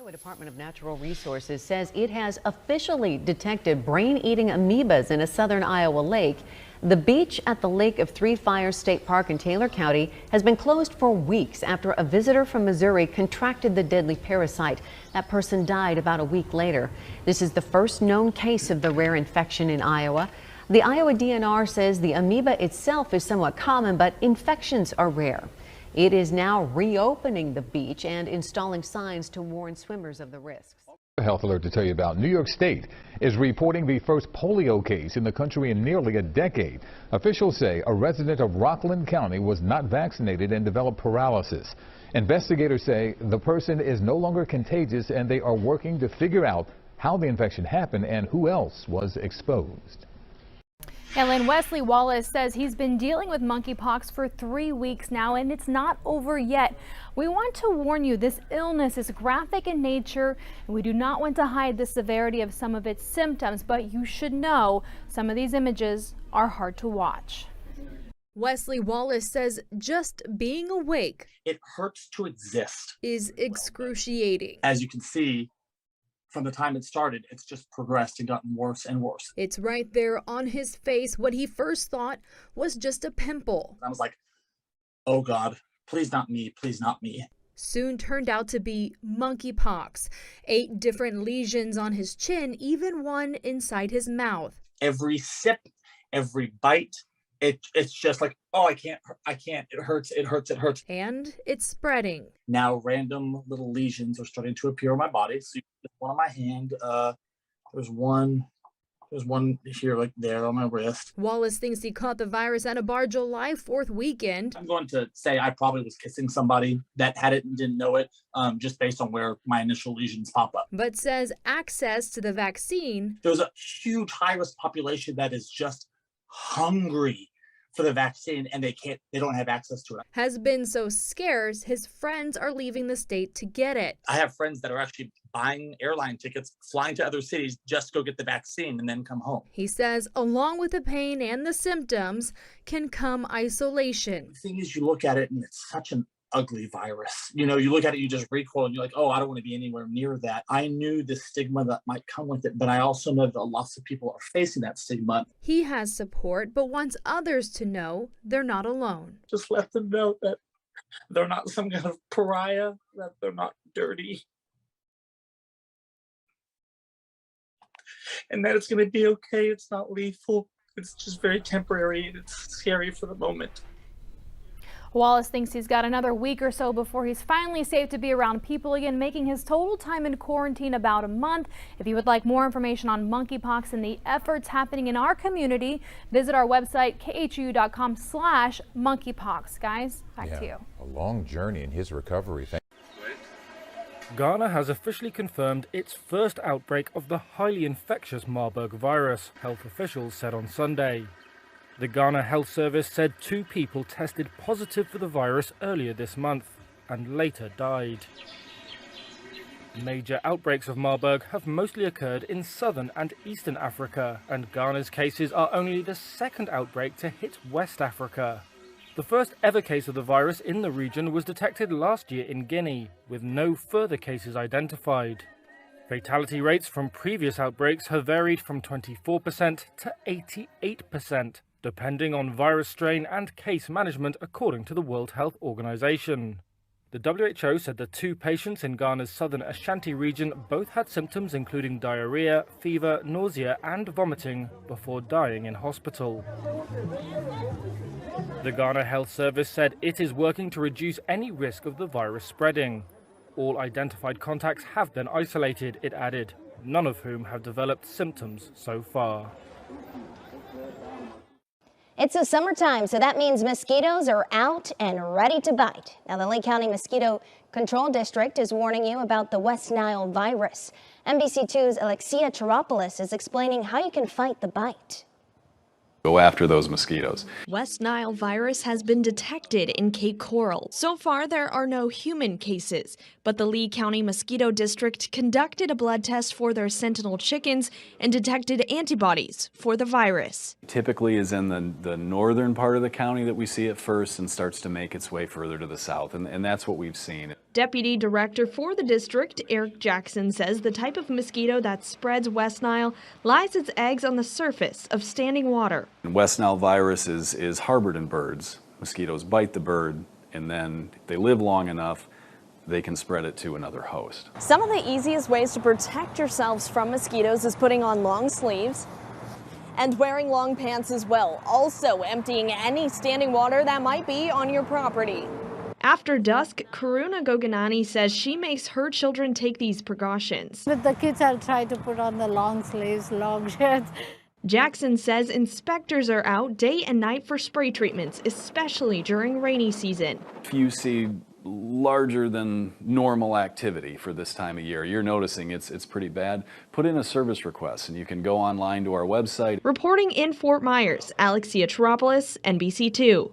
Iowa Department of Natural Resources says it has officially detected brain-eating amoebas in a southern Iowa lake. The beach at the Lake of Three Fires State Park in Taylor County has been closed for weeks after a visitor from Missouri contracted the deadly parasite. That person died about a week later. This is the first known case of the rare infection in Iowa. The Iowa DNR says the amoeba itself is somewhat common, but infections are rare. It is now reopening the beach and installing signs to warn swimmers of the risks. A health alert to tell you about. New York State is reporting the first polio case in the country in nearly a decade. Officials say a resident of Rockland County was not vaccinated and developed paralysis. Investigators say the person is no longer contagious and they are working to figure out how the infection happened and who else was exposed. And Wesley Wallace says he's been dealing with monkeypox for 3 weeks now, and it's not over yet. We want to warn you, this illness is graphic in nature, and we do not want to hide the severity of some of its symptoms, but you should know some of these images are hard to watch. Wesley Wallace says just being awake, it hurts to exist, is excruciating. As you can see, from the time it started, it's just progressed and gotten worse and worse. It's right there on his face. What he first thought was just a pimple. I was like, oh God, please not me, please not me. Soon turned out to be monkeypox. 8 different lesions on his chin, even one inside his mouth. Every sip, every bite, it's just like, oh, I can't, it hurts. And it's spreading. Now random little lesions are starting to appear on my body. So one on my hand, there's one here, like there on my wrist. Wallace thinks he caught the virus at a bar July 4th weekend. I'm going to say I probably was kissing somebody that had it and didn't know it, just based on where my initial lesions pop up. But says access to the vaccine. There's a huge high-risk population that is just hungry for the vaccine, and they don't have access to it. Has been so scarce, his friends are leaving the state to get it. I have friends that are actually buying airline tickets, flying to other cities just to go get the vaccine and then come home. He says along with the pain and the symptoms can come isolation. The thing is, you look at it and it's such an ugly virus. You know, you look at it, you just recoil and you're like, oh, I don't want to be anywhere near that. I knew the stigma that might come with it, but I also know that lots of people are facing that stigma. He has support, but wants others to know they're not alone. Just let them know that they're not some kind of pariah, that they're not dirty, and that it's going to be okay. It's not lethal. It's just very temporary, and it's scary for the moment. Wallace thinks he's got another week or so before he's finally safe to be around people again, making his total time in quarantine about a month. If you would like more information on monkeypox and the efforts happening in our community, visit our website, khu.com/monkeypox. Guys, back to you. A long journey in his recovery. Ghana has officially confirmed its first outbreak of the highly infectious Marburg virus, health officials said on Sunday. The Ghana Health Service said 2 people tested positive for the virus earlier this month and later died. Major outbreaks of Marburg have mostly occurred in southern and eastern Africa, and Ghana's cases are only the second outbreak to hit West Africa. The first ever case of the virus in the region was detected last year in Guinea, with no further cases identified. Fatality rates from previous outbreaks have varied from 24% to 88%. Depending on virus strain and case management, according to the World Health Organization. The WHO said the 2 patients in Ghana's southern Ashanti region both had symptoms including diarrhea, fever, nausea and vomiting before dying in hospital. The Ghana Health Service said it is working to reduce any risk of the virus spreading. All identified contacts have been isolated, it added, none of whom have developed symptoms so far. It's the summertime, so that means mosquitoes are out and ready to bite. Now, the Lake County Mosquito Control District is warning you about the West Nile virus. NBC2's Alexia Chiropoulos is explaining how you can fight the bite. Go after those mosquitoes. West Nile virus has been detected in Cape Coral. So far, there are no human cases, but the Lee County Mosquito District conducted a blood test for their sentinel chickens and detected antibodies for the virus. Typically is in the northern part of the county that we see it first and starts to make its way further to the south, and that's what we've seen. Deputy Director for the district, Eric Jackson, says the type of mosquito that spreads West Nile lies its eggs on the surface of standing water. West Nile virus is harbored in birds. Mosquitoes bite the bird, and then if they live long enough, they can spread it to another host. Some of the easiest ways to protect yourselves from mosquitoes is putting on long sleeves and wearing long pants as well. Also emptying any standing water that might be on your property. After dusk, Karuna Goganani says she makes her children take these precautions. With the kids, I'll try to put on the long sleeves, long shirts. Jackson says inspectors are out day and night for spray treatments, especially during rainy season. If you see larger than normal activity for this time of year, you're noticing it's pretty bad, put in a service request and you can go online to our website. Reporting in Fort Myers, Alexia Teropoulos, NBC2.